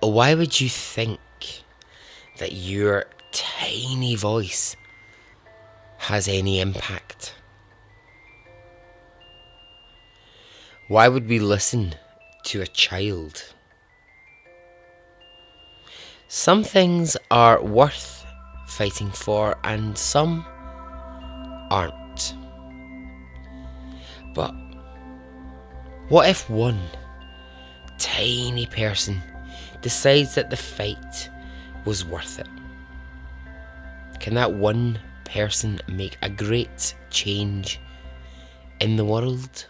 Why would you think that your tiny voice has any impact? Why would we listen to a child? Some things are worth fighting for and some aren't. But what if one tiny person decides that the fight was worth it? Can that one person make a great change in the world?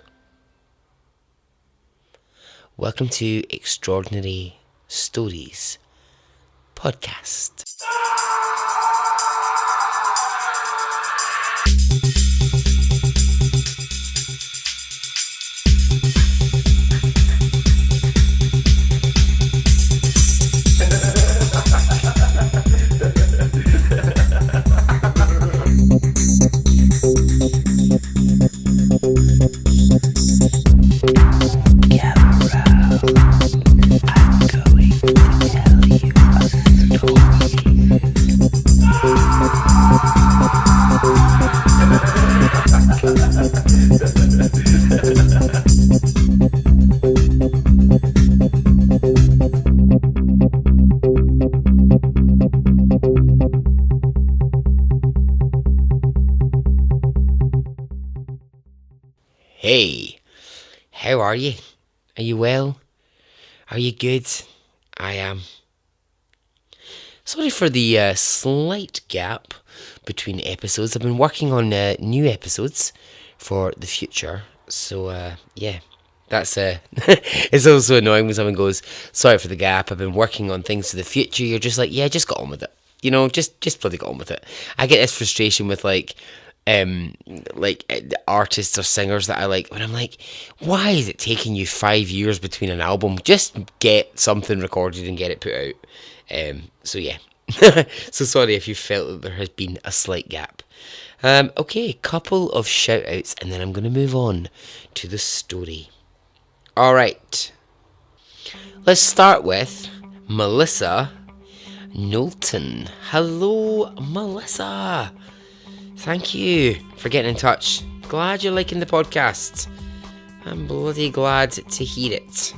Welcome to Extraordinary Stories Podcast. Hey, how are you? Are you well? Are you good? I am. Sorry for the slight gap between episodes. I've been working on new episodes for the future. So, yeah, that's it's also annoying when someone goes, sorry for the gap, I've been working on things for the future. You're just like, yeah, just get on with it. You know, just bloody get on with it. I get this frustration with artists or singers that I like, when I'm like, why is it taking you 5 years between an album? Just get something recorded and get it put out. So yeah. So sorry if you felt that there has been a slight gap. Okay, couple of shout outs and then I'm going to move on to the story. Alright, let's start with Melissa Knowlton. Hello, Melissa. Thank you for getting in touch. Glad you're liking the podcast. I'm bloody glad to hear it.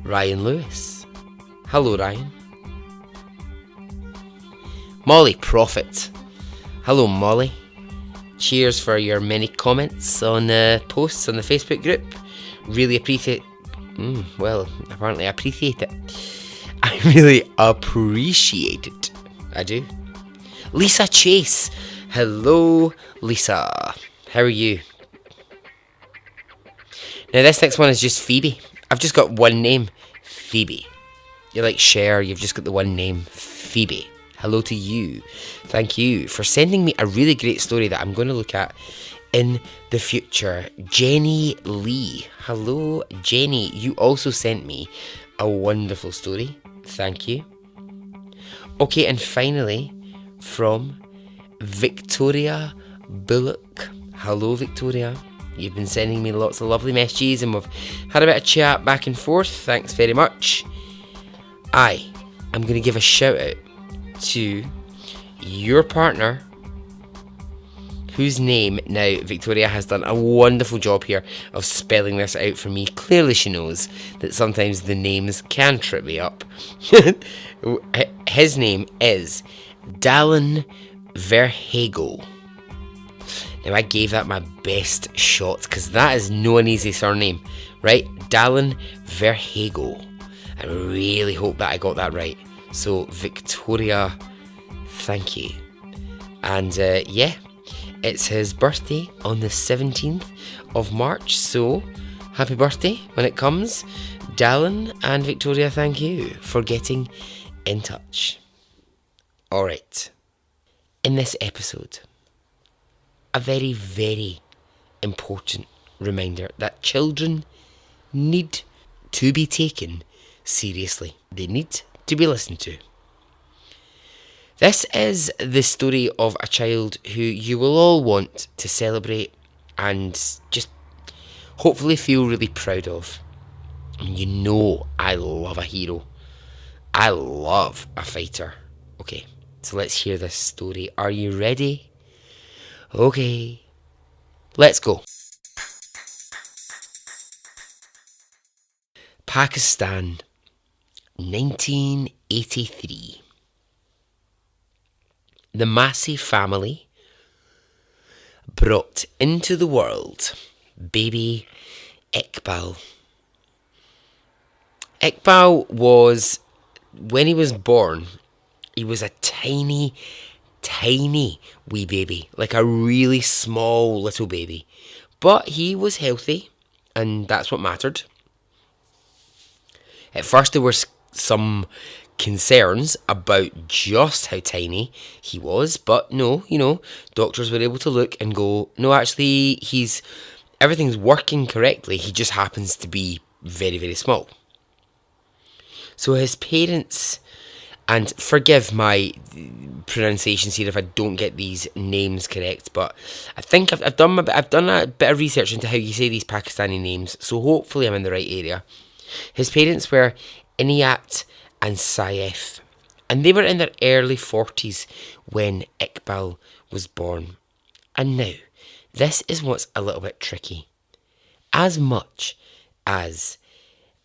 Ryan Lewis. Hello, Ryan. Molly Prophet. Hello, Molly. Cheers for your many comments on posts on the Facebook group. Really appreciate. Apparently I appreciate it. I really appreciate it. I do. Lisa Chase. Hello, Lisa. How are you? Now, this next one is just Phoebe. I've just got one name, Phoebe. You're like Cher, you've just got the one name, Phoebe. Hello to you. Thank you for sending me a really great story that I'm going to look at in the future. Jenny Lee. Hello, Jenny. You also sent me a wonderful story. Thank you. Okay, and finally, from Victoria Bullock. Hello, Victoria. You've been sending me lots of lovely messages and we've had a bit of chat back and forth. Thanks very much. I'm going to give a shout out to your partner, whose name, now Victoria has done a wonderful job here of spelling this out for me. Clearly she knows that sometimes the names can trip me up. His name is Dallin Verhego. Now I gave that my best shot because that is no an easy surname, right? Dallin Verhego. I really hope that I got that right. So Victoria, thank you. And yeah, it's his birthday on the 17th of March. So happy birthday when it comes. Dallin and Victoria, thank you for getting in touch. Alright, in this episode, a very, very important reminder that children need to be taken seriously. They need to be listened to. This is the story of a child who you will all want to celebrate and just hopefully feel really proud of. And you know I love a hero. I love a fighter. Okay, so let's hear this story. Are you ready? Okay, let's go. Pakistan, 1983. The Massey family brought into the world baby Iqbal. Iqbal was, when he was born, he was a tiny, tiny wee baby, like a really small little baby. But he was healthy, and that's what mattered. At first, there were some concerns about just how tiny he was, but no, doctors were able to look and go, no, actually, everything's working correctly. He just happens to be very, very small. So his parents, and forgive my pronunciations here if I don't get these names correct, but I think I've done a bit of research into how you say these Pakistani names, so hopefully I'm in the right area. His parents were Inayat and Saif, and they were in their early 40s when Iqbal was born. And now, this is what's a little bit tricky. As much as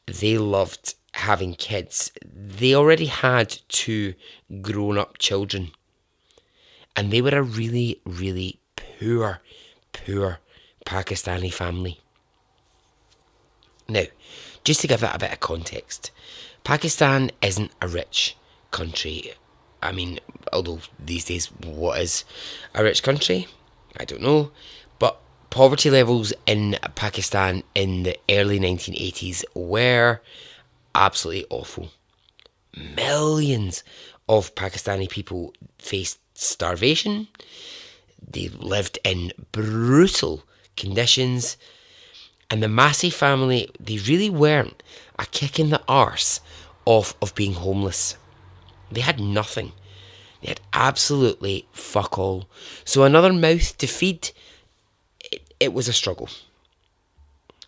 they loved having kids, they already had two grown-up children. And they were a really, really poor Pakistani family. Now, just to give that a bit of context, Pakistan isn't a rich country. I mean, although these days, what is a rich country? I don't know. But poverty levels in Pakistan in the early 1980s were absolutely awful. Millions of Pakistani people faced starvation. They lived in brutal conditions. And the Massey family, they really weren't a kick in the arse of being homeless. They had nothing. They had absolutely fuck all. So another mouth to feed, it was a struggle.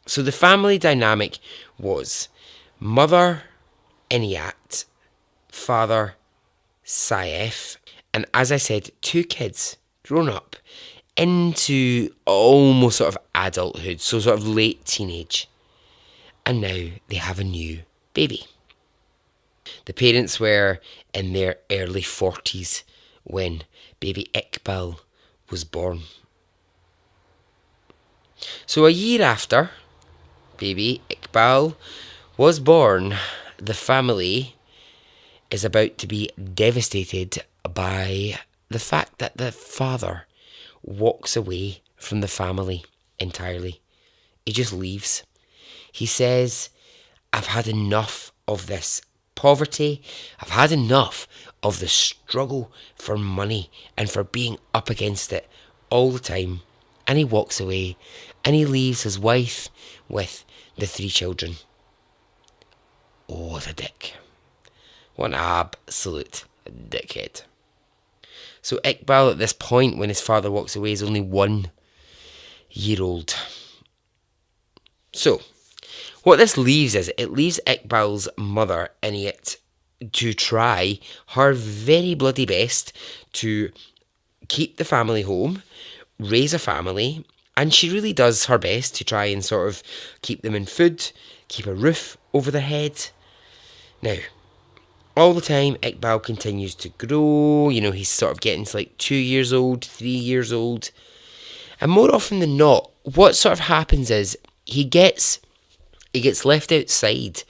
So the family dynamic was mother Inayat, father Saif, and as I said, two kids grown up into almost sort of adulthood, so sort of late teenage. And now they have a new baby. The parents were in their early 40s when baby Iqbal was born. So a year after baby Iqbal was born, the family is about to be devastated by the fact that the father walks away from the family entirely. He just leaves. He says, I've had enough of this poverty. I've had enough of the struggle for money and for being up against it all the time. And he walks away and he leaves his wife with the 3 children. Oh, what a dick. What an absolute dickhead. So Iqbal at this point, when his father walks away, is only 1 year old. So, what this leaves is, it leaves Iqbal's mother, Inayat, to try her very bloody best to keep the family home, raise a family, and she really does her best to try and sort of keep them in food, keep a roof over their head. Now, all the time, Iqbal continues to grow. He's sort of getting to like 2 years old, 3 years old. And more often than not, what sort of happens is he gets left outside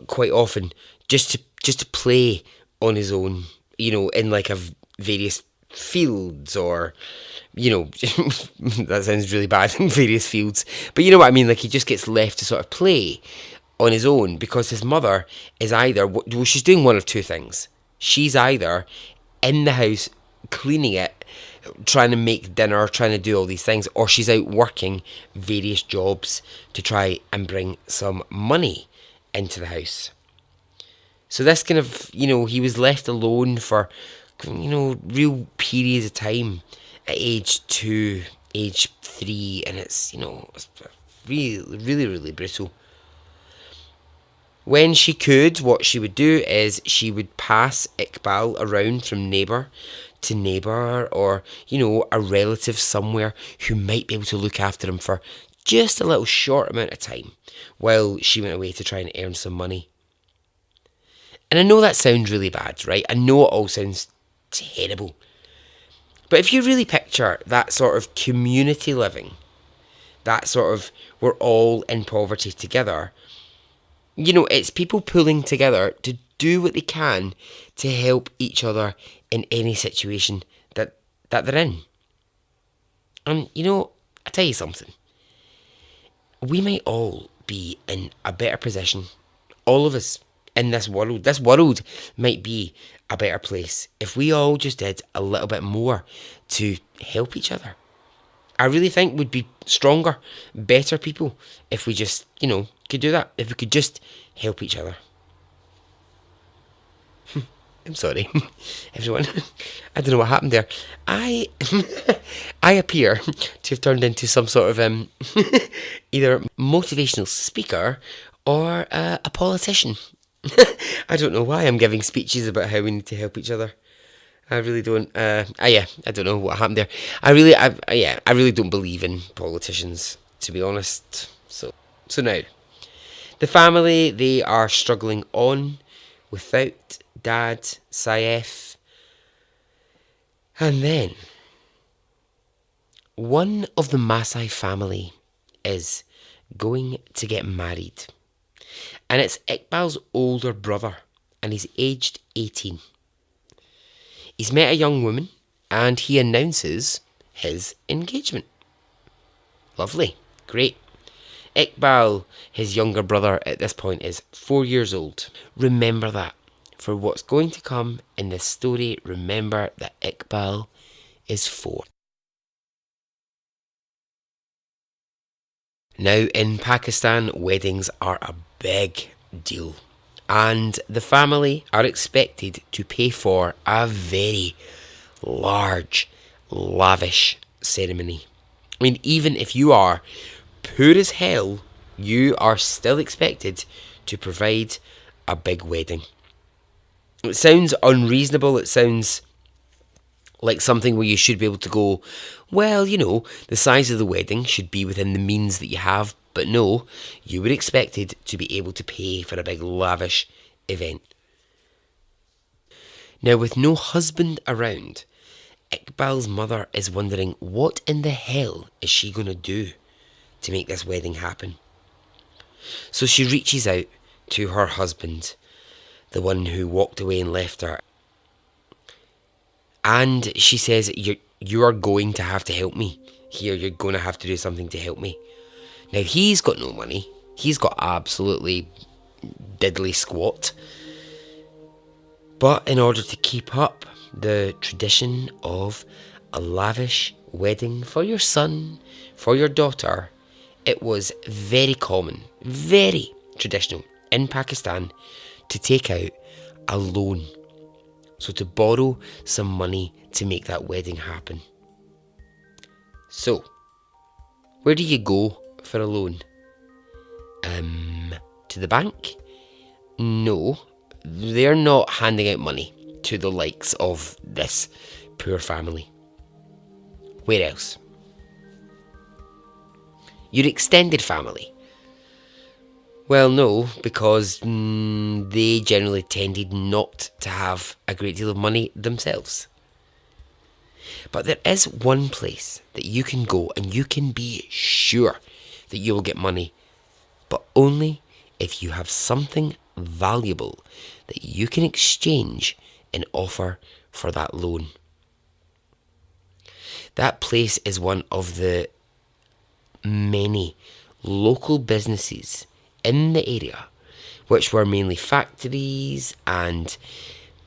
quite often just to play on his own, in like various fields or, that sounds really bad, in various fields. But you know what I mean? Like he just gets left to sort of play on his own because his mother is either, she's doing one of two things. She's either in the house cleaning it, trying to make dinner, trying to do all these things, or she's out working various jobs to try and bring some money into the house. So this kind of, he was left alone for, real periods of time at age 2, age 3, and it's, it's really, really, really brutal. When she could, what she would do is she would pass Iqbal around from neighbour to neighbour, or, a relative somewhere who might be able to look after him for just a little short amount of time while she went away to try and earn some money. And I know that sounds really bad, right? I know it all sounds terrible. But if you really picture that sort of community living, that sort of we're all in poverty together, it's people pulling together to do what they can to help each other in any situation that they're in. And, I tell you something. We might all be in a better position, all of us, in this world. This world might be a better place if we all just did a little bit more to help each other. I really think we'd be stronger, better people if we just, could do that. If we could just help each other. I'm sorry, everyone. I don't know what happened there. I appear to have turned into some sort of either motivational speaker or a politician. I don't know why I'm giving speeches about how we need to help each other. I really don't. I don't know what happened there. I really don't believe in politicians, to be honest. So now, the family, they are struggling on without Dad, Saif. And then, one of the Masai family is going to get married. And it's Iqbal's older brother, and he's aged 18. He's met a young woman, and he announces his engagement. Lovely. Great. Iqbal, his younger brother at this point, is 4 years old. Remember that. For what's going to come in this story, remember that Iqbal is 4. Now, in Pakistan, weddings are a big deal. And the family are expected to pay for a very large, lavish ceremony. I mean, even if you are poor as hell, you are still expected to provide a big wedding. It sounds unreasonable. It sounds like something where you should be able to go, well, the size of the wedding should be within the means that you have. But no, you were expected to be able to pay for a big lavish event. Now, with no husband around, Iqbal's mother is wondering what in the hell is she going to do to make this wedding happen. So she reaches out to her husband, the one who walked away and left her. And she says, you are going to have to help me here. You're going to have to do something to help me. Now, he's got no money. He's got absolutely diddly squat. But in order to keep up the tradition of a lavish wedding for your son, for your daughter, it was very common, very traditional in Pakistan to take out a loan. So to borrow some money to make that wedding happen. So, where do you go for a loan? To the bank? No, they're not handing out money to the likes of this poor family. Where else? Your extended family? Well, no, because they generally tended not to have a great deal of money themselves. But there is one place that you can go and you can be sure that you will get money, but only if you have something valuable that you can exchange and offer for that loan. That place is one of the many local businesses in the area, which were mainly factories and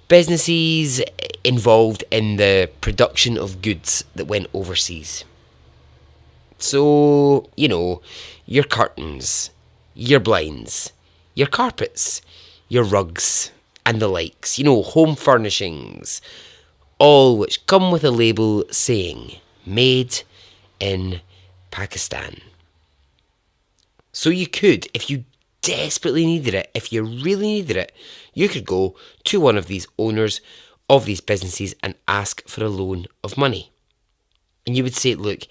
businesses involved in the production of goods that went overseas. So, your curtains, your blinds, your carpets, your rugs, and the likes, home furnishings, all which come with a label saying, made in Pakistan. So you could, if you desperately needed it, if you really needed it, you could go to one of these owners of these businesses and ask for a loan of money. And you would say, look,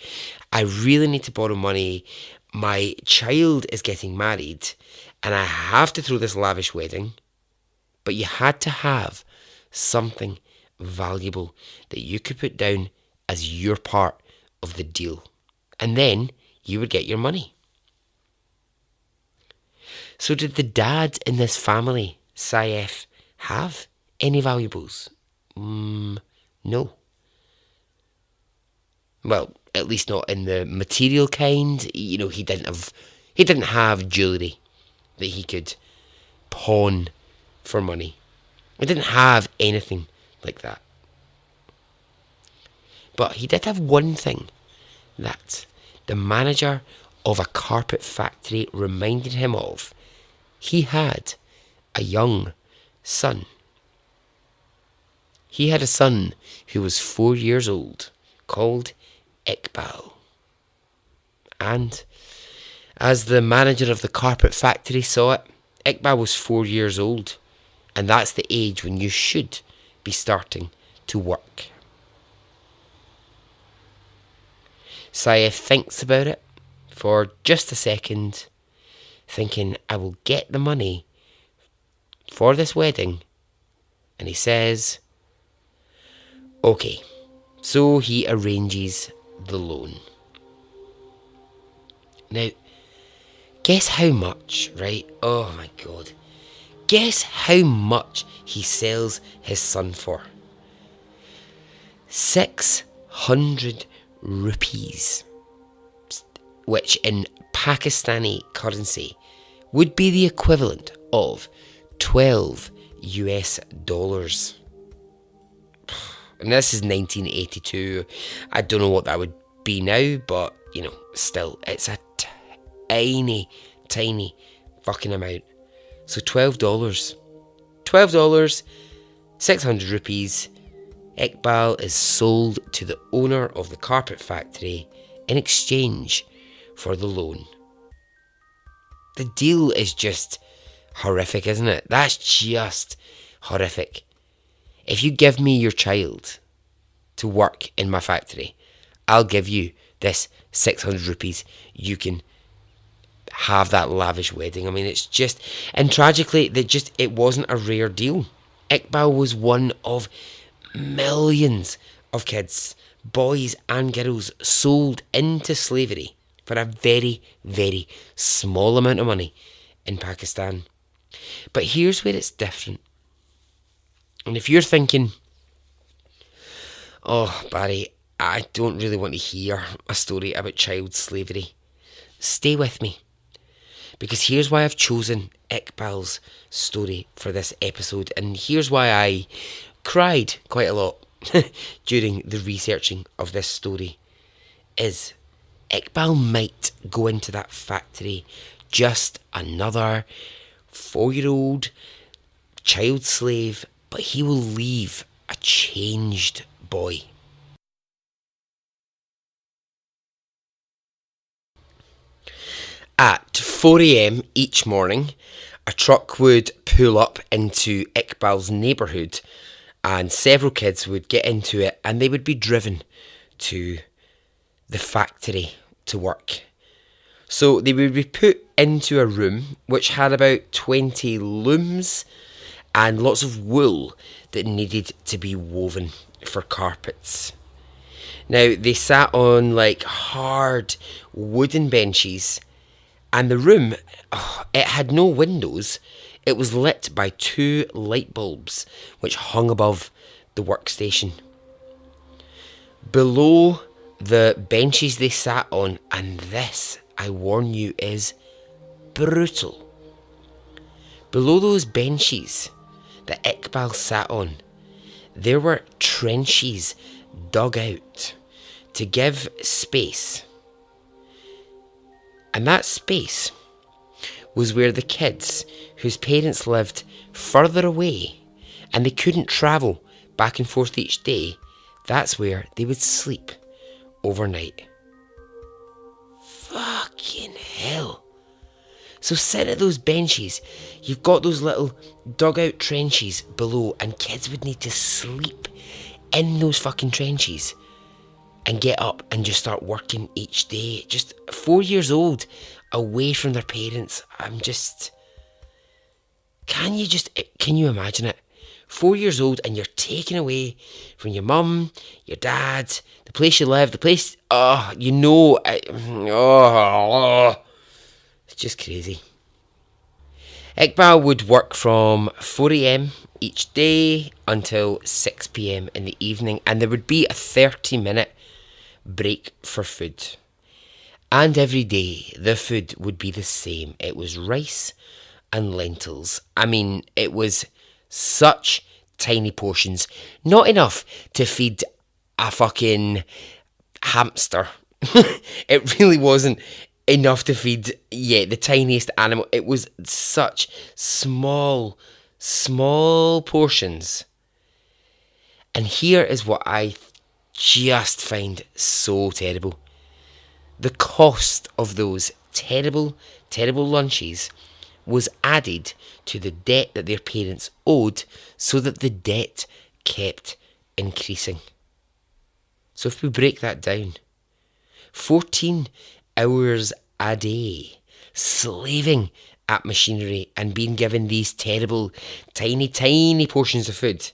I really need to borrow money. My child is getting married and I have to throw this lavish wedding. But you had to have something valuable that you could put down as your part of the deal. And then you would get your money. So did the dad in this family, Saif, have any valuables? No. Well, at least not in the material kind. You know, he didn't have jewellery that he could pawn for money. He didn't have anything like that. But he did have one thing that the manager of a carpet factory reminded him of. He had a young son. He had a son who was 4 years old, called Iqbal. And as the manager of the carpet factory saw it, Iqbal was 4 years old. And that's the age when you should be starting to work. Saif thinks about it for just a second, thinking, I will get the money for this wedding. And he says, okay. So he arranges the loan. Now, guess how much, right? Oh my God. Guess how much he sells his son for? 600 rupees, which in Pakistani currency would be the equivalent of $12 US. And this is 1982. I don't know what that would be now, but, you know, still, it's a tiny, tiny fucking amount. So $12. $12, 600 rupees. Iqbal is sold to the owner of the carpet factory in exchange for the loan. The deal is just horrific, isn't it? That's just horrific. If you give me your child to work in my factory, I'll give you this 600 rupees. You can have that lavish wedding. I mean, it's just, and tragically, it wasn't a rare deal. Iqbal was one of millions of kids, boys and girls, sold into slavery for a very, very small amount of money in Pakistan. But here's where it's different. And if you're thinking, oh, Barry, I don't really want to hear a story about child slavery, stay with me. Because here's why I've chosen Iqbal's story for this episode, and here's why I cried quite a lot during the researching of this story, is Iqbal might go into that factory just another 4-year-old child slave, but he will leave a changed boy. At 4 a.m. each morning, a truck would pull up into Iqbal's neighbourhood and several kids would get into it and they would be driven to the factory to work. So they would be put into a room which had about 20 looms and lots of wool that needed to be woven for carpets. Now, they sat on like hard wooden benches. And the room, it had no windows. It was lit by 2 light bulbs which hung above the workstation. Below the benches they sat on, and this, I warn you, is brutal. Below those benches that Iqbal sat on, there were trenches dug out to give space. And that space was where the kids whose parents lived further away and they couldn't travel back and forth each day, that's where they would sleep overnight. Fucking hell. So sit at those benches. You've got those little dugout trenches below, and kids would need to sleep in those fucking trenches and get up and just start working each day. Just 4 years old, away from their parents. Can you imagine it? 4 years old and you're taken away from your mum, your dad, the place you live, the place, it's just crazy. Iqbal would work from 4 a.m. each day until 6 p.m. in the evening, and there would be a 30-minute break for food. And every day the food would be the same. It was rice and lentils. I mean, it was such tiny portions. Not enough to feed a fucking hamster. It really wasn't enough to feed, the tiniest animal. It was such small portions. And here is what I just find so terrible. The cost of those terrible lunches was added to the debt that their parents owed, so that the debt kept increasing. So if we break that down, 14 hours a day slaving at machinery and being given these terrible, tiny portions of food,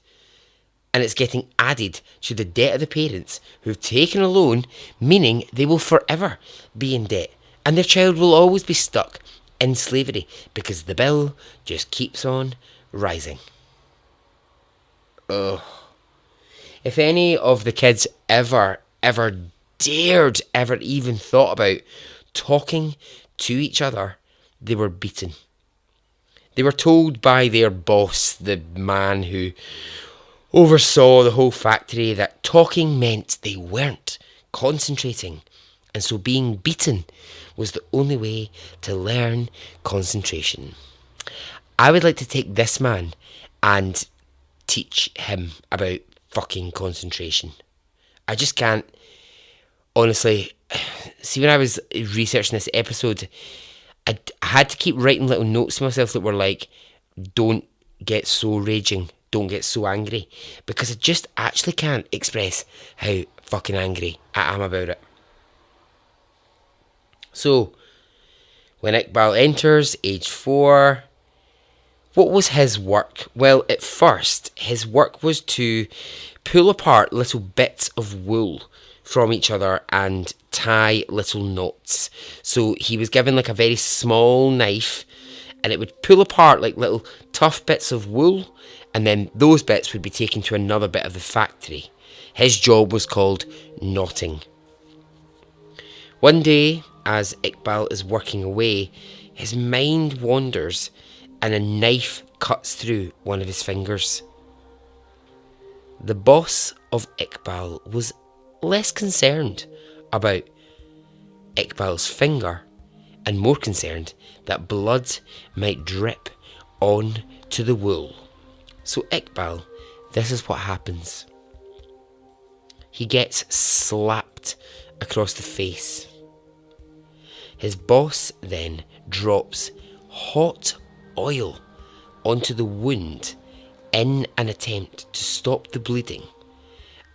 and it's getting added to the debt of the parents who've taken a loan, meaning they will forever be in debt, and their child will always be stuck in slavery because the bill just keeps on rising. Ugh. If any of the kids ever dared, ever even thought about talking to each other, they were beaten. They were told by their boss, the man who oversaw the whole factory, that talking meant they weren't concentrating, and so being beaten was the only way to learn concentration. I would like to take this man and teach him about fucking concentration. I just can't, honestly. See, when I was researching this episode, I had to keep writing little notes to myself that were like, don't get so raging, don't get so angry, because I just actually can't express how fucking angry I am about it. So, when Iqbal enters, age 4, what was his work? Well, at first, his work was to pull apart little bits of wool from each other and tie little knots. So he was given like a very small knife, and it would pull apart like little tough bits of wool, and then those bits would be taken to another bit of the factory. His job was called knotting. One day, as Iqbal is working away, his mind wanders and a knife cuts through one of his fingers. The boss of Iqbal was less concerned about Iqbal's finger and more concerned that blood might drip on to the wool. So Iqbal, this is what happens. He gets slapped across the face. His boss then drops hot oil onto the wound in an attempt to stop the bleeding.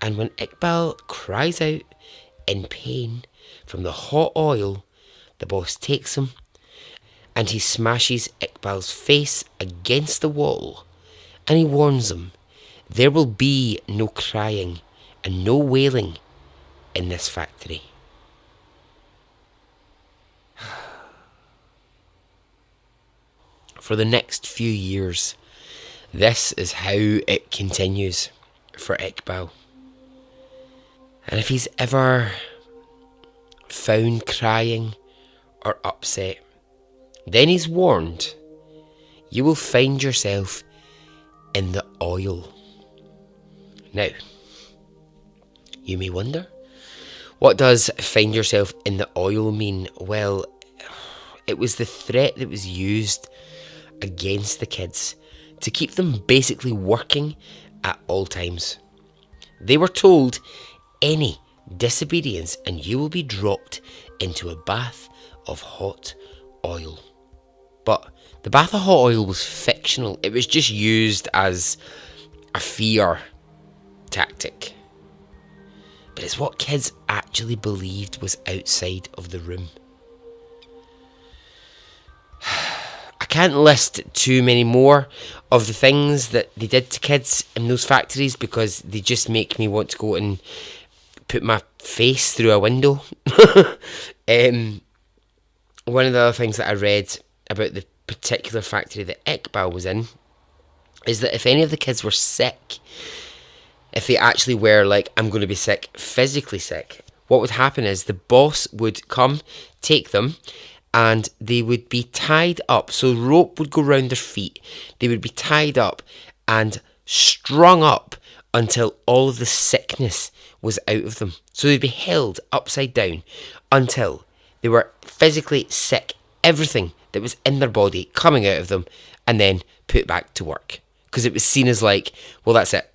And when Iqbal cries out in pain from the hot oil, the boss takes him and he smashes Iqbal's face against the wall, and he warns him, there will be no crying and no wailing in this factory. For the next few years, this is how it continues for Iqbal. And if he's ever found crying or upset, then he's warned, you will find yourself in the oil. Now, you may wonder, what does find yourself in the oil mean? Well, it was the threat that was used against the kids to keep them basically working at all times. They were told, any disobedience and you will be dropped into a bath of hot oil. But the bath of hot oil was fictional. It was just used as a fear tactic. But it's what kids actually believed was outside of the room. I can't list too many more of the things that they did to kids in those factories because they just make me want to go and put my face through a window. One of the other things that I read about the particular factory that Iqbal was in is that if any of the kids were sick, if they actually were like, I'm going to be sick, physically sick, what would happen is the boss would come, take them, and they would be tied up. So rope would go round their feet. They would be tied up and strung up until all of the sickness was out of them. So they'd be held upside down until they were physically sick. Everything that was in their body coming out of them, and then put back to work. Because it was seen as like, well, that's it.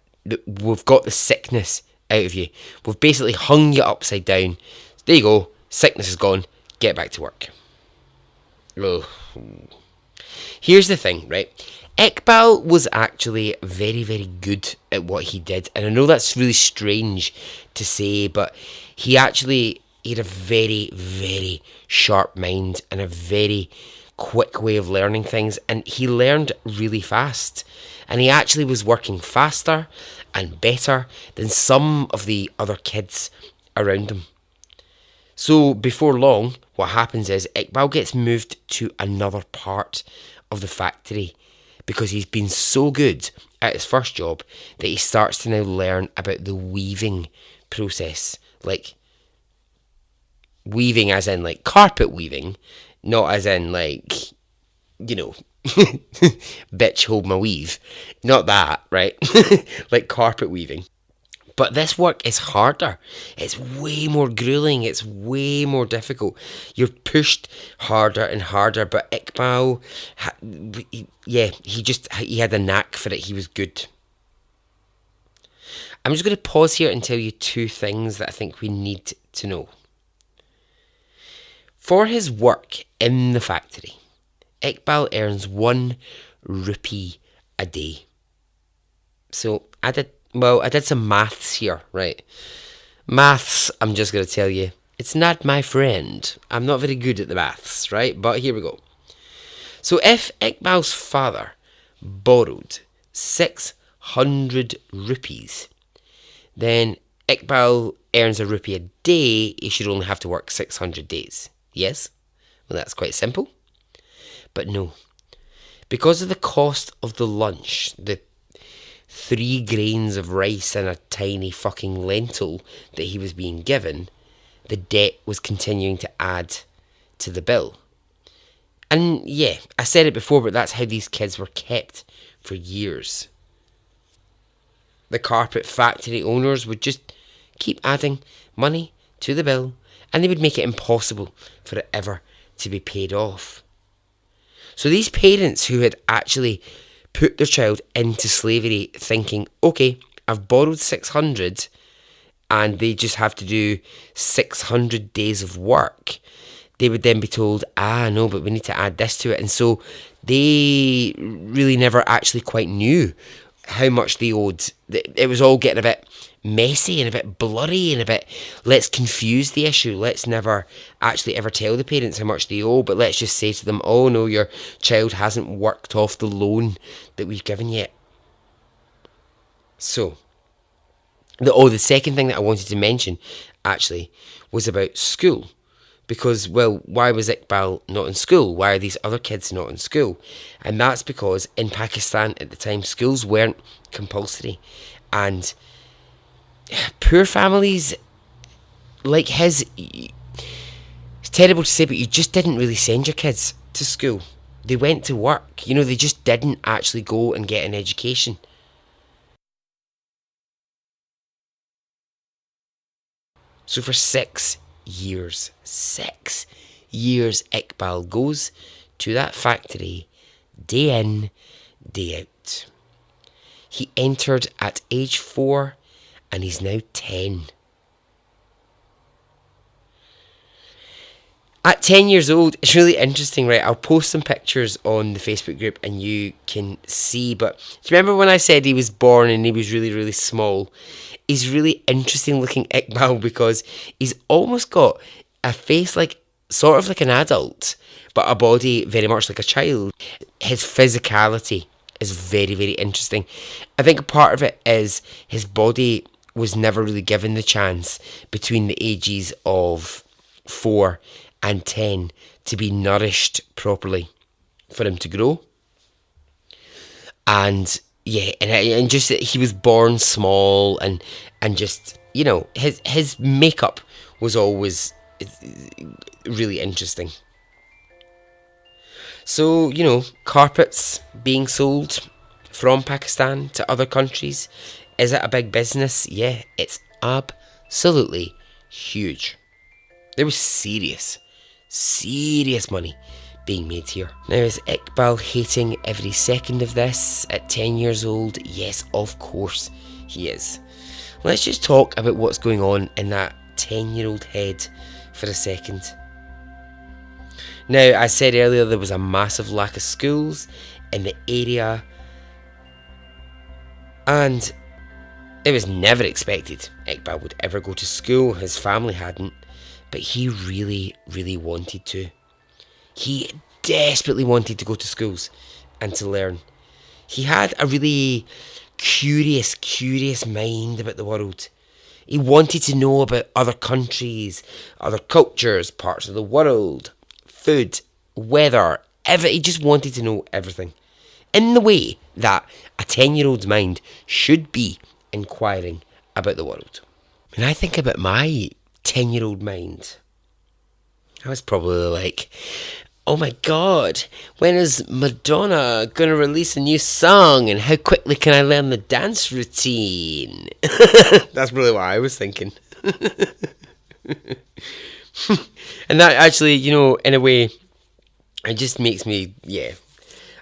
We've got the sickness out of you. We've basically hung you upside down. There you go. Sickness is gone. Get back to work. Oh. Here's the thing, right? Iqbal was actually very, very good at what he did. And I know that's really strange to say, but he had a very, very sharp mind and a very quick way of learning things. And he learned really fast. And he actually was working faster and better than some of the other kids around him. So before long, what happens is Iqbal gets moved to another part of the factory because he's been so good at his first job that he starts to now learn about the weaving process. Like, weaving as in like carpet weaving, not as in like, you know, bitch hold my weave. Not that, right? Like carpet weaving. But this work is harder. It's way more grueling. It's way more difficult. You're pushed harder and harder. But Iqbal, he had a knack for it. He was good. I'm just going to pause here and tell you two things that I think we need to know. For his work in the factory, Iqbal earns 1 rupee a day. So I did some maths here, right? Maths, I'm just going to tell you, it's not my friend. I'm not very good at the maths, right? But here we go. So if Iqbal's father borrowed 600 rupees, then Iqbal earns a rupee a day. He should only have to work 600 days. Yes? Well, that's quite simple. But no. Because of the cost of the lunch, the 3 grains of rice and a tiny fucking lentil that he was being given, the debt was continuing to add to the bill. And yeah, I said it before, but that's how these kids were kept for years. The carpet factory owners would just keep adding money to the bill, and they would make it impossible for it ever to be paid off. So these parents who had actually put their child into slavery thinking, okay, I've borrowed 600 and they just have to do 600 days of work, they would then be told, no, but we need to add this to it. And so they really never actually quite knew how much they owed. It was all getting a bit messy and a bit blurry and a bit, let's confuse the issue. Let's never actually ever tell the parents how much they owe, but let's just say to them, oh no, your child hasn't worked off the loan that we've given yet. So, the second thing that I wanted to mention actually was about school. Because, well, why was Iqbal not in school? Why are these other kids not in school? And that's because in Pakistan at the time, schools weren't compulsory. And poor families like his, it's terrible to say, but you just didn't really send your kids to school. They went to work. You know, they just didn't actually go and get an education. So for 6 years, Iqbal goes to that factory day in, day out. He entered at age 4 and he's now 10. At 10 years old, it's really interesting, right? I'll post some pictures on the Facebook group and you can see. But do you remember when I said he was born and he was really, really small? He's really interesting looking, Iqbal, because he's almost got a face like, sort of like an adult, but a body very much like a child. His physicality is very, very interesting. I think a part of it is his body was never really given the chance between the ages of 4 and 10 to be nourished properly for him to grow. And yeah, and just that he was born small, and just, you know, his makeup was always really interesting. So, you know, carpets being sold from Pakistan to other countries, is it a big business? Yeah, it's absolutely huge. There was serious money being made here. Now, is Iqbal hating every second of this at 10 years old? Yes, of course he is. Let's just talk about what's going on in that 10-year-old head for a second. Now, I said earlier there was a massive lack of schools in the area, and it was never expected Iqbal would ever go to school. His family hadn't, but he really, really wanted to. He desperately wanted to go to schools and to learn. He had a really curious mind about the world. He wanted to know about other countries, other cultures, parts of the world, food, weather, he just wanted to know everything. In the way that a 10-year-old's mind should be inquiring about the world. When I think about my 10-year-old mind, I was probably like, oh my god, when is Madonna going to release a new song, and how quickly can I learn the dance routine? That's really what I was thinking. And that actually, you know, in a way, it just makes me, yeah.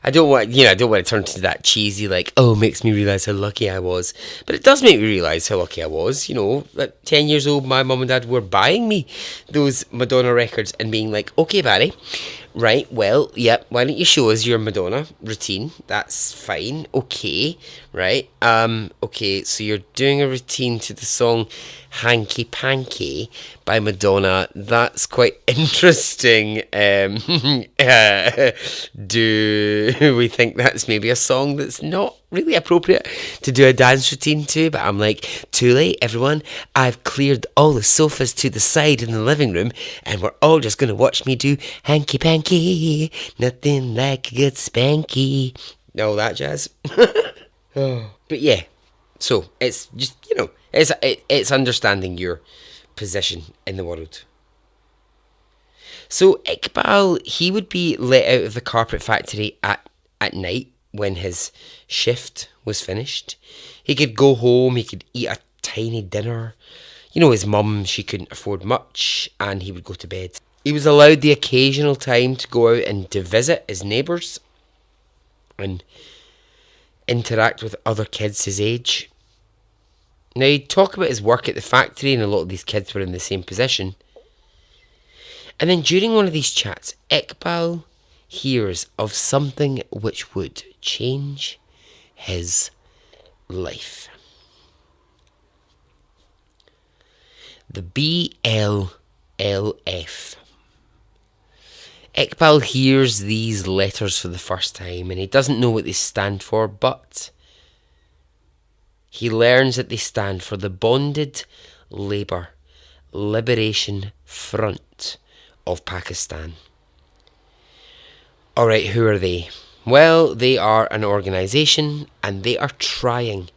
I don't want to turn to that cheesy, like, oh, makes me realise how lucky I was. But it does make me realise how lucky I was. You know, at 10 years old, my mum and dad were buying me those Madonna records and being like, okay, Barry, right, well, yep, why don't you show us your Madonna routine? That's fine, okay, right, okay, so you're doing a routine to the song Hanky Panky by Madonna. That's quite interesting. Do we think that's maybe a song that's not really appropriate to do a dance routine to? But I'm like, too late, everyone. I've cleared all the sofas to the side in the living room, and we're all just going to watch me do Hanky Panky. Nothing like a good spanky. All that jazz. Oh. But yeah, so it's just, you know, it's understanding your position in the world. So Iqbal, he would be let out of the carpet factory at night when his shift was finished. He could go home, he could eat a tiny dinner. You know, his mum, she couldn't afford much, and he would go to bed. He was allowed the occasional time to go out and to visit his neighbours and interact with other kids his age. Now, he'd talk about his work at the factory, and a lot of these kids were in the same position. And then during one of these chats, Iqbal hears of something which would change his life. The BLLF. Iqbal hears these letters for the first time, and he doesn't know what they stand for, but he learns that they stand for the Bonded Labour Liberation Front of Pakistan. Alright, who are they? Well, they are an organisation, and they are trying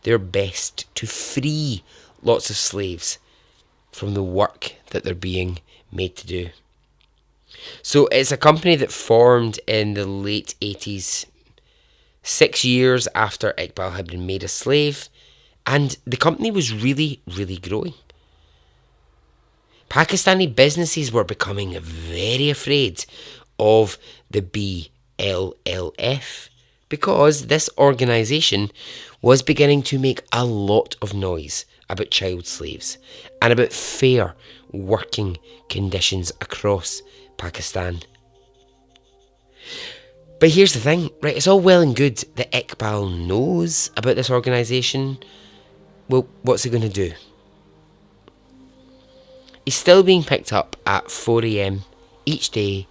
their best to free lots of slaves from the work that they're being made to do. So it's a company that formed in the late 80s, 6 years after Iqbal had been made a slave, and the company was really, really growing. Pakistani businesses were becoming very afraid of the BLLF because this organisation was beginning to make a lot of noise about child slaves and about fair working conditions across Pakistan. But here's the thing, right? It's all well and good that Iqbal knows about this organisation. Well, what's he going to do? He's still being picked up at 4 a.m. each day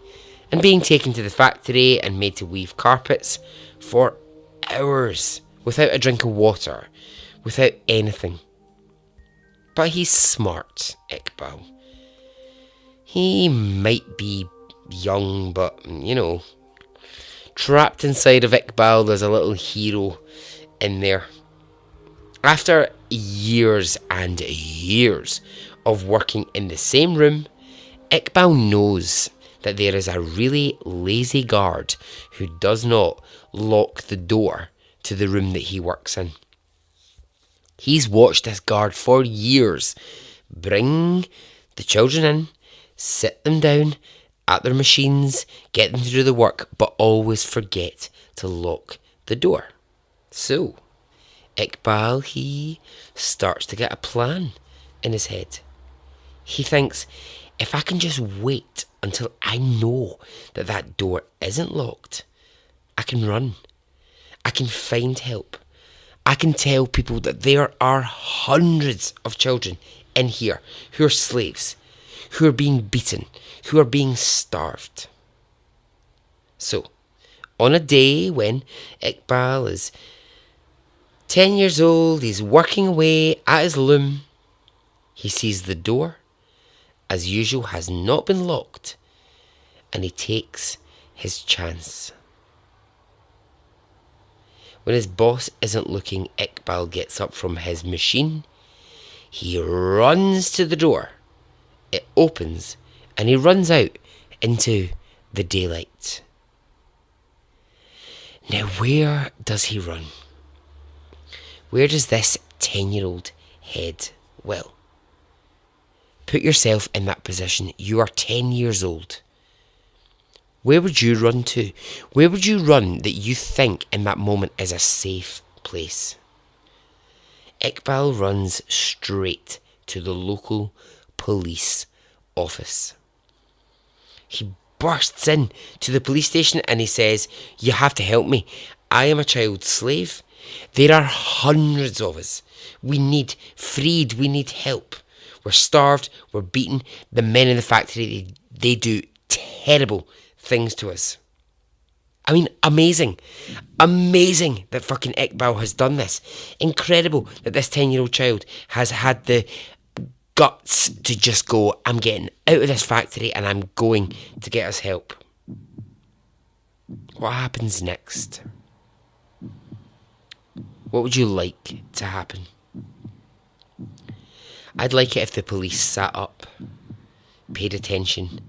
and being taken to the factory and made to weave carpets for hours without a drink of water, without anything. But he's smart, Iqbal. He might be young, but, trapped inside of Iqbal, there's a little hero in there. After years and years of working in the same room, Iqbal knows that there is a really lazy guard who does not lock the door to the room that he works in. He's watched this guard for years bring the children in, sit them down at their machines, get them to do the work, but always forget to lock the door. So, Iqbal, he starts to get a plan in his head. He thinks, if I can just wait until I know that that door isn't locked, I can run. I can find help. I can tell people that there are hundreds of children in here who are slaves, who are being beaten, who are being starved. So, on a day when Iqbal is 10 years old, he's working away at his loom, he sees the door, as usual, has not been locked, and he takes his chance. When his boss isn't looking, Iqbal gets up from his machine. He runs to the door. It opens, and he runs out into the daylight. Now, where does he run? Where does this 10-year-old head? Well, put yourself in that position. You are 10 years old. Where would you run to? Where would you run that you think in that moment is a safe place? Iqbal runs straight to the local police office. He bursts in to the police station and he says, "You have to help me. I am a child slave. There are hundreds of us. We need freed. We need help. We're starved. We're beaten. The men in the factory, they do terrible things to us." I mean, amazing. Amazing that fucking Iqbal has done this. Incredible that this 10-year-old child has had the guts to just go, I'm getting out of this factory and I'm going to get us help. What happens next? What would you like to happen? I'd like it if the police sat up, paid attention,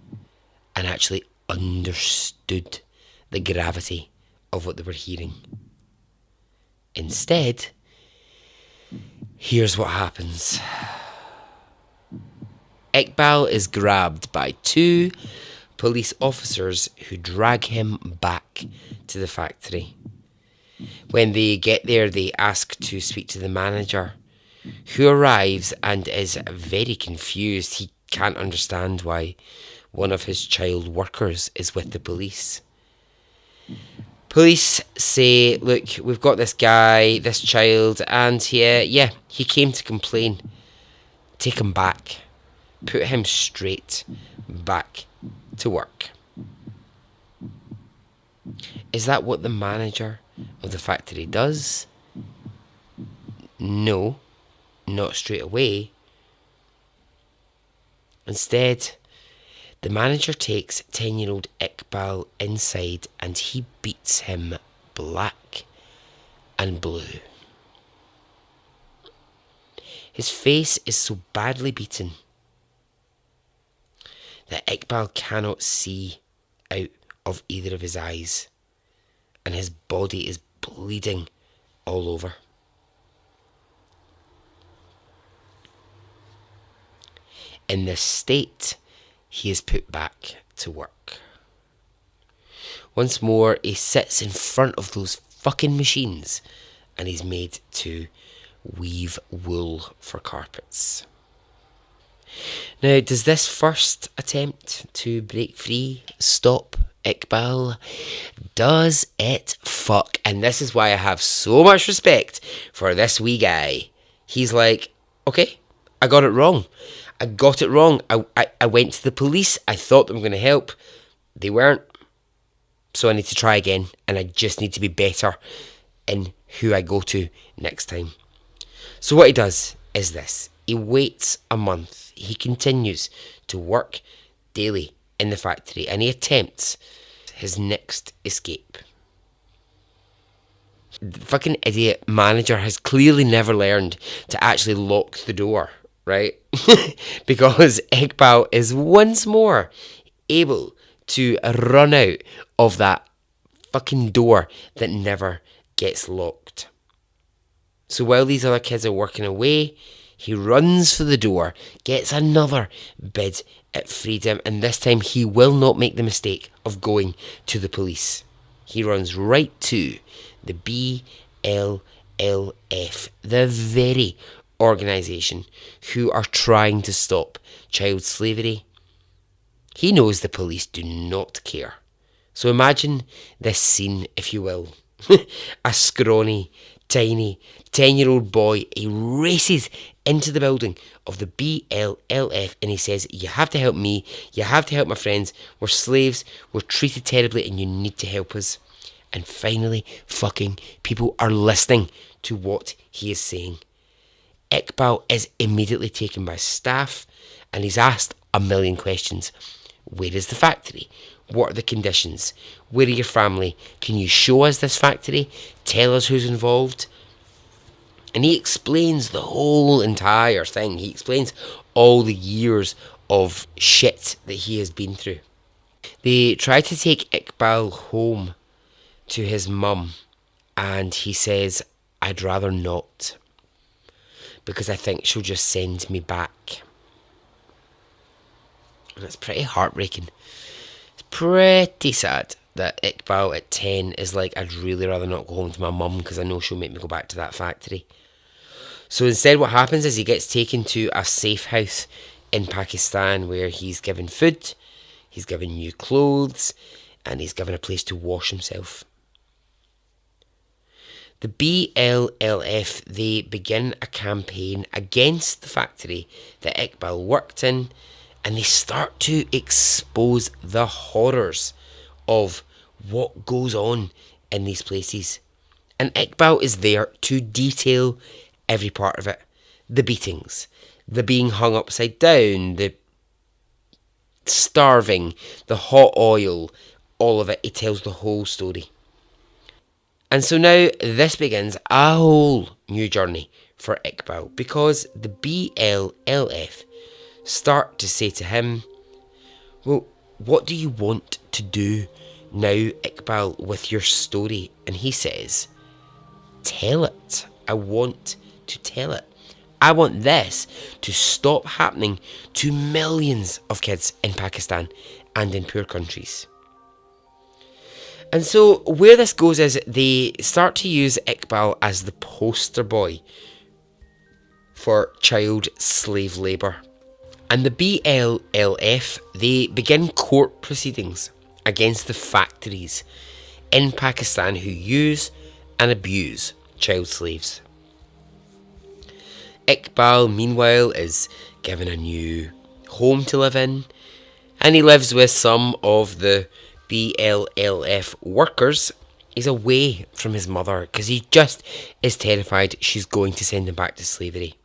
and actually understood the gravity of what they were hearing. Instead, here's what happens. Iqbal is grabbed by two police officers who drag him back to the factory. When they get there, they ask to speak to the manager, who arrives and is very confused. He can't understand why one of his child workers is with the police. Police say, look, we've got this guy, this child, and he came to complain. Take him back. Put him straight back to work. Is that what the manager of the factory does? No, not straight away. Instead, the manager takes 10-year-old Iqbal inside and he beats him black and blue. His face is so badly beaten that Iqbal cannot see out of either of his eyes, and his body is bleeding all over. In this state, he is put back to work. Once more, he sits in front of those fucking machines and he's made to weave wool for carpets. Now, does this first attempt to break free stop Iqbal? Does it fuck? And this is why I have so much respect for this wee guy. He's like, okay, I got it wrong. I got it wrong. I went to the police. I thought they were going to help. They weren't. So I need to try again. And I just need to be better in who I go to next time. So what he does is this. He waits a month. He continues to work daily in the factory. And he attempts his next escape. The fucking idiot manager has clearly never learned to actually lock the door, right? Because Iqbal is once more able to run out of that fucking door that never gets locked. So while these other kids are working away, he runs for the door, gets another bid at freedom, and this time he will not make the mistake of going to the police. He runs right to the BLLF, the very organisation who are trying to stop child slavery. He knows the police do not care. So imagine this scene, if you will. A scrawny, tiny, 10-year-old boy, he races into the building of the BLLF and he says, you have to help me, you have to help my friends, we're slaves, we're treated terribly and you need to help us. And finally, fucking people are listening to what he is saying. Iqbal is immediately taken by staff and he's asked a million questions. Where is the factory? What are the conditions? Where are your family? Can you show us this factory? Tell us who's involved. And he explains the whole entire thing. He explains all the years of shit that he has been through. They try to take Iqbal home to his mum, and he says, I'd rather not, because I think she'll just send me back. And it's pretty heartbreaking. It's pretty sad that Iqbal at 10 is like, I'd really rather not go home to my mum because I know she'll make me go back to that factory. So instead what happens is he gets taken to a safe house in Pakistan where he's given food, he's given new clothes, and he's given a place to wash himself. The BLLF, they begin a campaign against the factory that Iqbal worked in, and they start to expose the horrors of what goes on in these places. And Iqbal is there to detail every part of it. The beatings, the being hung upside down, the starving, the hot oil, all of it. He tells the whole story. And so now this begins a whole new journey for Iqbal, because the BLLF start to say to him, well, what do you want to do now, Iqbal, with your story? And he says, tell it. I want to tell it. I want this to stop happening to millions of kids in Pakistan and in poor countries. And so where this goes is they start to use Iqbal as the poster boy for child slave labour. And the BLLF, they begin court proceedings against the factories in Pakistan who use and abuse child slaves. Iqbal, meanwhile, is given a new home to live in, and he lives with some of the BLLF workers. He's away from his mother because he just is terrified she's going to send him back to slavery.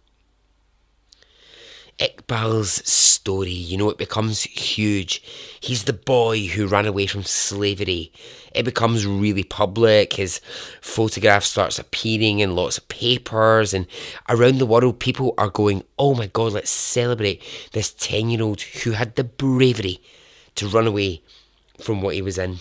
Iqbal's story, it becomes huge. He's the boy who ran away from slavery. It becomes really public. His photograph starts appearing in lots of papers, and around the world people are going, oh my god, let's celebrate this 10-year-old who had the bravery to run away from what he was in.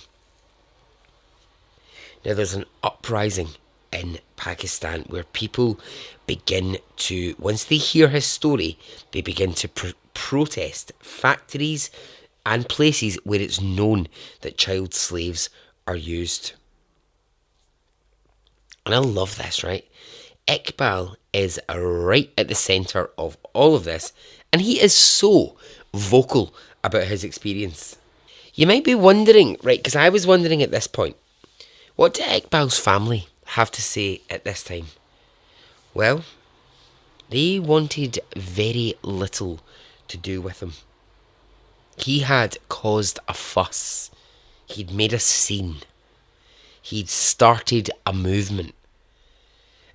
Now there's an uprising in Pakistan where people begin to, once they hear his story, they begin to protest factories and places where it's known that child slaves are used. And I love this, right? Iqbal is right at the centre of all of this, and he is so vocal about his experience. You might be wondering, right, because I was wondering at this point, what did Iqbal's family have to say at this time? Well, they wanted very little to do with him. He had caused a fuss. He'd made a scene. He'd started a movement.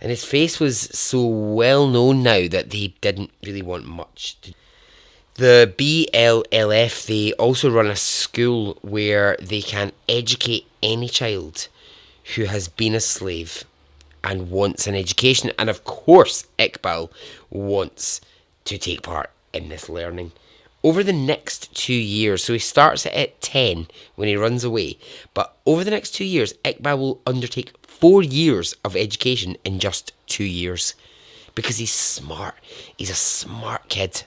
And his face was so well known now that they didn't really want much to do. The BLLF, they also run a school where they can educate any child who has been a slave and wants an education. And of course, Iqbal wants to take part in this learning. Over the next 2 years, so he starts at 10 when he runs away, but over the next 2 years, Iqbal will undertake 4 years of education in just 2 years. Because he's smart. He's a smart kid.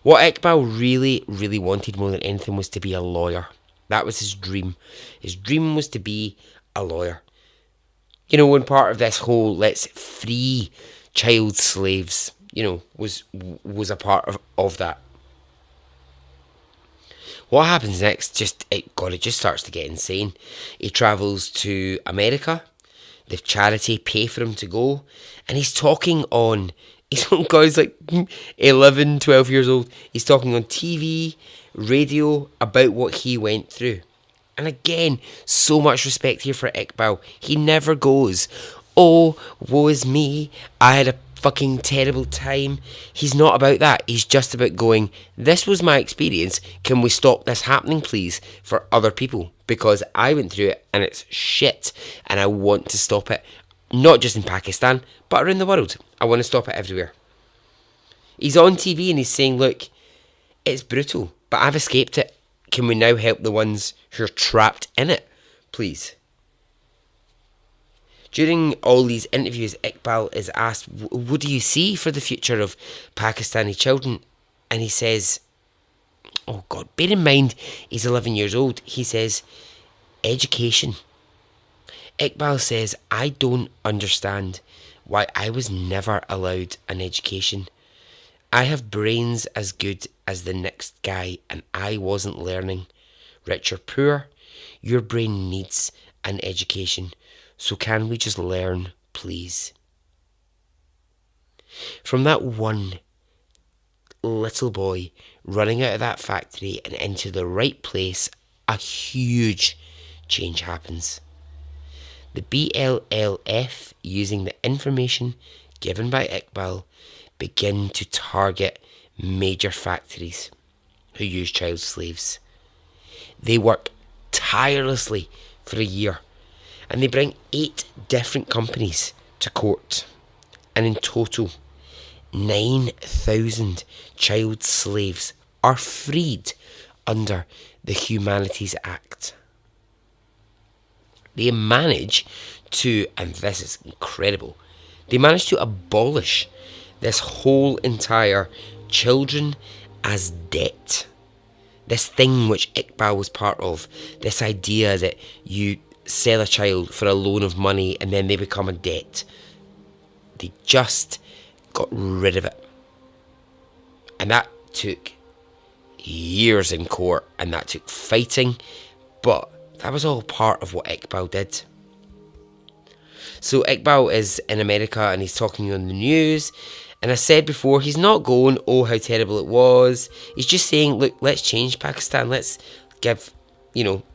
What Iqbal really, really wanted more than anything was to be a lawyer. That was his dream. His dream was to be a lawyer. You know, when part of this whole let's free child slaves, you know, was a part of that. What happens next, it just starts to get insane. He travels to America. The charity pay for him to go. And he's talking on, he's like 11, 12 years old. He's talking on TV, radio, about what he went through. And again, so much respect here for Iqbal. He never goes, oh, woe is me, I had a fucking terrible time. He's not about that. He's just about going, this was my experience. Can we stop this happening, please, for other people? Because I went through it and it's shit. And I want to stop it. Not just in Pakistan, but around the world. I want to stop it everywhere. He's on TV and he's saying, look, it's brutal, but I've escaped it. Can we now help the ones who are trapped in it, please? During all these interviews, Iqbal is asked, what do you see for the future of Pakistani children? And he says, oh God, bear in mind, he's 11 years old. He says, education. Iqbal says, I don't understand why I was never allowed an education. I have brains as good as the next guy and I wasn't learning. Rich or poor, your brain needs an education. So can we just learn, please? From that one little boy running out of that factory and into the right place, a huge change happens. The BLLF, using the information given by Iqbal, begin to target major factories who use child slaves. They work tirelessly for a year. And they bring 8 different companies to court. And in total, 9,000 child slaves are freed under the Humanities Act. They manage to, and this is incredible, they manage to abolish this whole entire children as debt. This thing which Iqbal was part of. This idea that you sell a child for a loan of money and then they become a debt. They just got rid of it. And that took years in court and that took fighting, but that was all part of what Iqbal did. So Iqbal is in America and he's talking on the news, and I said before, he's not going, oh how terrible it was. He's just saying, look, let's change Pakistan, let's give,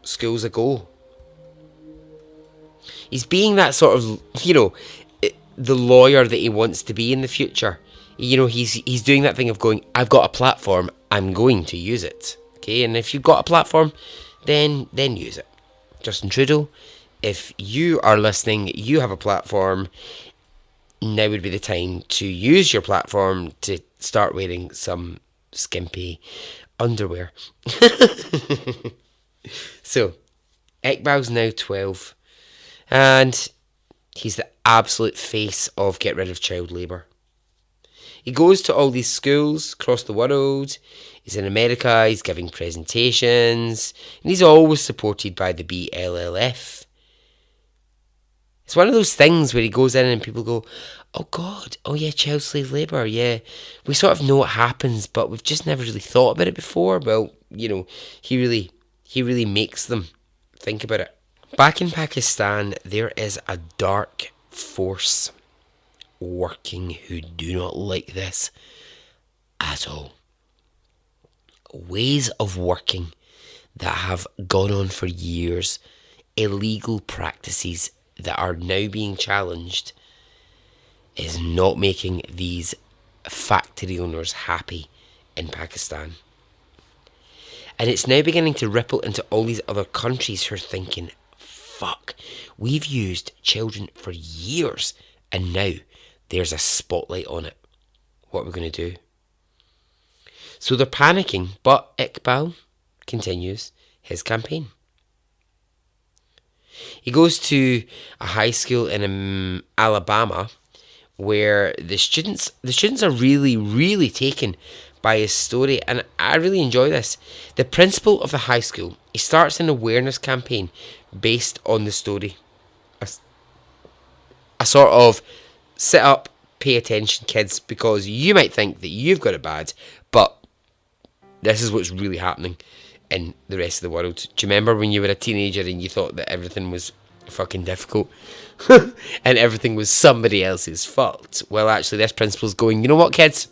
schools a go. He's being that sort of, the lawyer that he wants to be in the future. He's doing that thing of going, I've got a platform, I'm going to use it. Okay, and if you've got a platform, then use it. Justin Trudeau, if you are listening, you have a platform, now would be the time to use your platform to start wearing some skimpy underwear. So, Iqbal's now 12. And he's the absolute face of get rid of child labour. He goes to all these schools across the world. He's in America, he's giving presentations. And he's always supported by the BLLF. It's one of those things where he goes in and people go, oh God, oh yeah, child slave labour, yeah. We sort of know what happens, but we've just never really thought about it before. Well, he really makes them think about it. Back in Pakistan, there is a dark force working who do not like this at all. Ways of working that have gone on for years, illegal practices that are now being challenged, is not making these factory owners happy in Pakistan. And it's now beginning to ripple into all these other countries who are thinking, fuck, we've used children for years and now there's a spotlight on it. What are we going to do? So they're panicking, but Iqbal continues his campaign. He goes to a high school in Alabama where the students are really, really taken by his story, and I really enjoy this. The principal of the high school, he starts an awareness campaign based on the story. A sort of sit up, pay attention, kids, because you might think that you've got it bad, but this is what's really happening in the rest of the world. Do you remember when you were a teenager and you thought that everything was fucking difficult and everything was somebody else's fault? Well, actually, this principal's going, you know what, kids?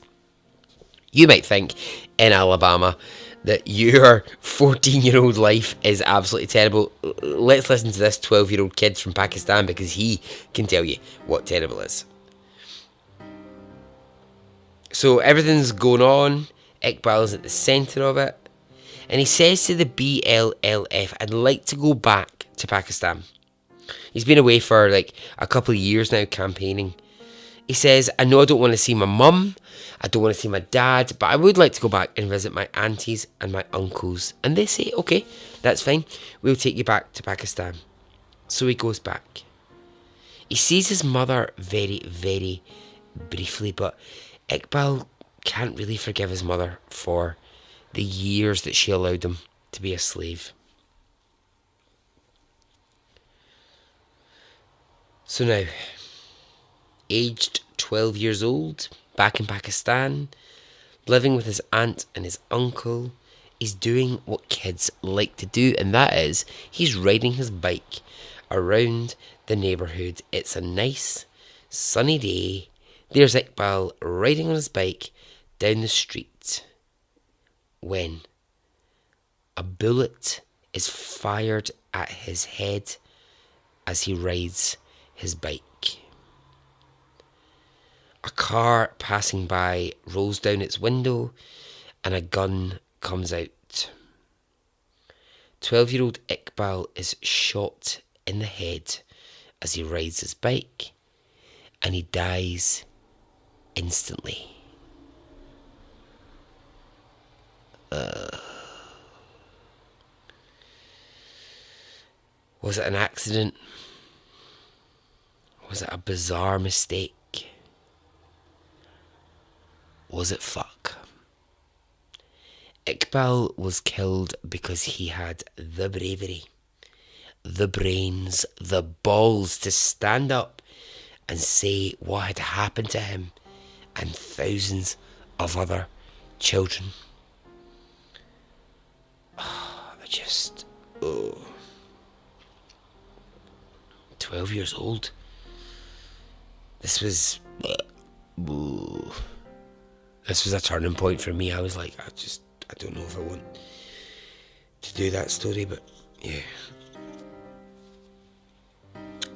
You might think in Alabama that your 14-year-old life is absolutely terrible. Let's listen to this 12-year-old kid from Pakistan because he can tell you what terrible is. So everything's going on. Iqbal is at the centre of it. And he says to the BLLF, I'd like to go back to Pakistan. He's been away for like a couple of years now campaigning. He says, I know I don't want to see my mum, I don't want to see my dad, but I would like to go back and visit my aunties and my uncles. And they say, okay, that's fine. We'll take you back to Pakistan. So he goes back. He sees his mother very, very briefly, but Iqbal can't really forgive his mother for the years that she allowed him to be a slave. So now, aged 12 years old, back in Pakistan, living with his aunt and his uncle, he's doing what kids like to do, and that is, he's riding his bike around the neighbourhood. It's a nice, sunny day. There's Iqbal riding on his bike down the street when a bullet is fired at his head as he rides his bike. A car passing by rolls down its window and a gun comes out. 12-year-old Iqbal is shot in the head as he rides his bike and he dies instantly. Was it an accident? Was it a bizarre mistake? Was it fuck? Iqbal was killed because he had the bravery, the brains, the balls to stand up and say what had happened to him and thousands of other children. 12 years old. This was a turning point for me. I was like, I don't know if I want to do that story, but yeah.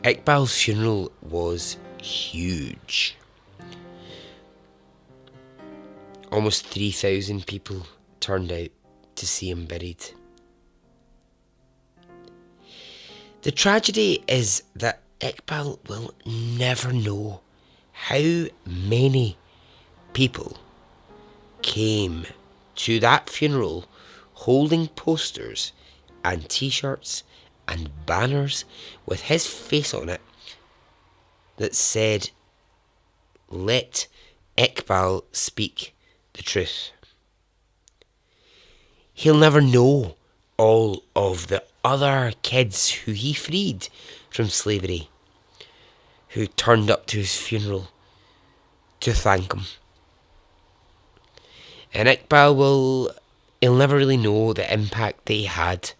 Iqbal's funeral was huge. Almost 3,000 people turned out to see him buried. The tragedy is that Iqbal will never know how many people came to that funeral holding posters and t-shirts and banners with his face on it that said, "Let Iqbal speak the truth." He'll never know all of the other kids who he freed from slavery, who turned up to his funeral to thank him. And Iqbal he'll never really know the impact that he had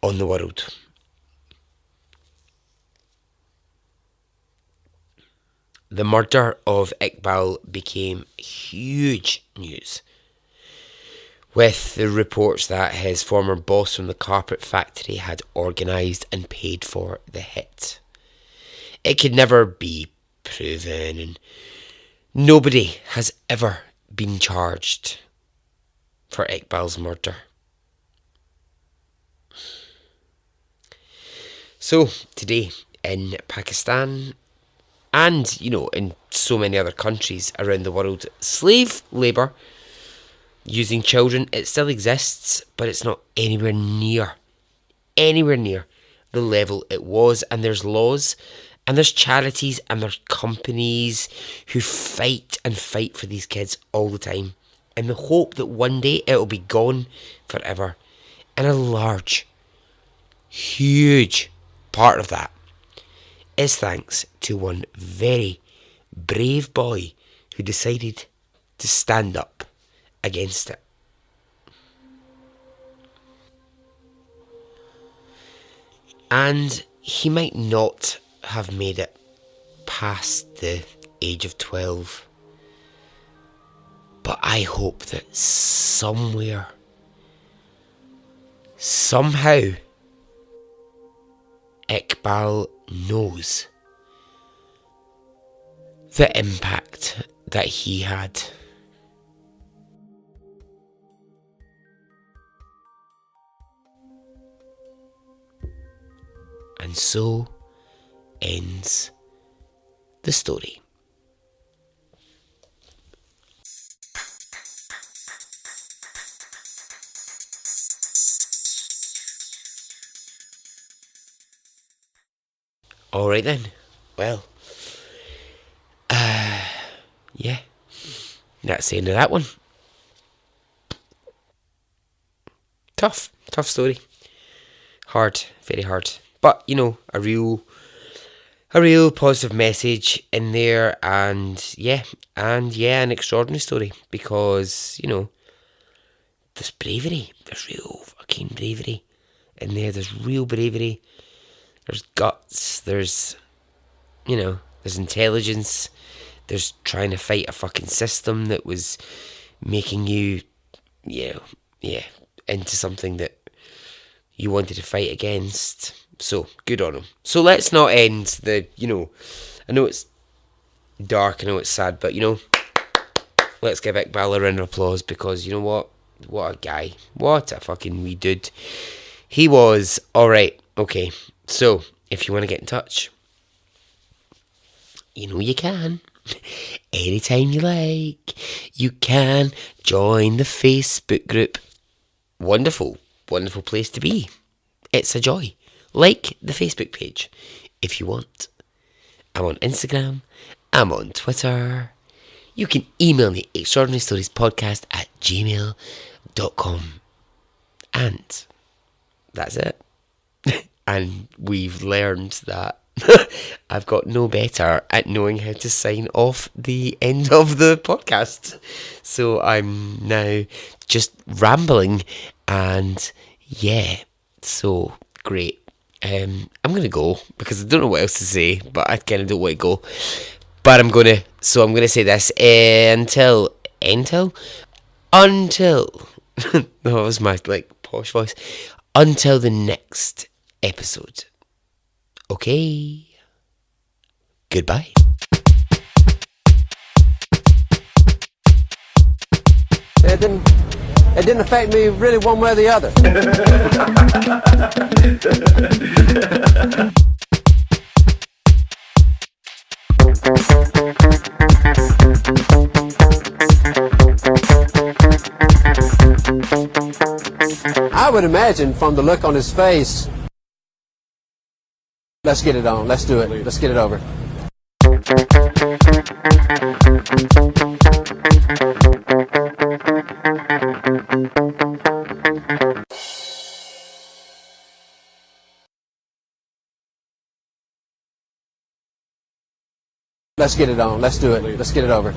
on the world. The murder of Iqbal became huge news, with the reports that his former boss from the carpet factory had organised and paid for the hit. It could never be proven, and nobody has ever been charged for Iqbal's murder. So, today in Pakistan, and, in so many other countries around the world, slave labour using children, it still exists, but it's not anywhere near the level it was. And there's laws, and there's charities, and there's companies who fight and fight for these kids all the time, in the hope that one day it'll be gone forever. And a large, huge part of that is thanks to one very brave boy who decided to stand up against it. And he might not have made it past the age of 12, but I hope that somewhere, somehow, Iqbal knows the impact that he had. And so ends the story. Alright then, well, yeah, that's the end of that one. Tough story. Hard, very hard. But, a real positive message in there, and an extraordinary story, because, there's bravery, there's real fucking bravery in there, there's real bravery, there's guts, there's intelligence, there's trying to fight a fucking system that was making you, into something that you wanted to fight against. So, good on him. So let's not end the, I know it's dark, I know it's sad, but, let's give Iqbal a round of applause, because, what a guy. What a fucking wee dude he was. Alright, okay. So, if you want to get in touch, you can. Anytime you like. You can join the Facebook group. Wonderful place to be. It's a joy. Like the Facebook page if you want. I'm on Instagram. I'm on Twitter. You can email me extraordinarystoriespodcast@gmail.com. And that's it. And we've learned that I've got no better at knowing how to sign off the end of the podcast. So I'm now just rambling, and so great. I'm going to go because I don't know what else to say, but I kind of don't want to go. But I'm going to say this until that was my posh voice. Until the next episode. Okay. Goodbye. It didn't affect me really one way or the other. I would imagine from the look on his face, let's get it on, let's do it, let's get it over. let's get it on. Let's do it. Let's get it over.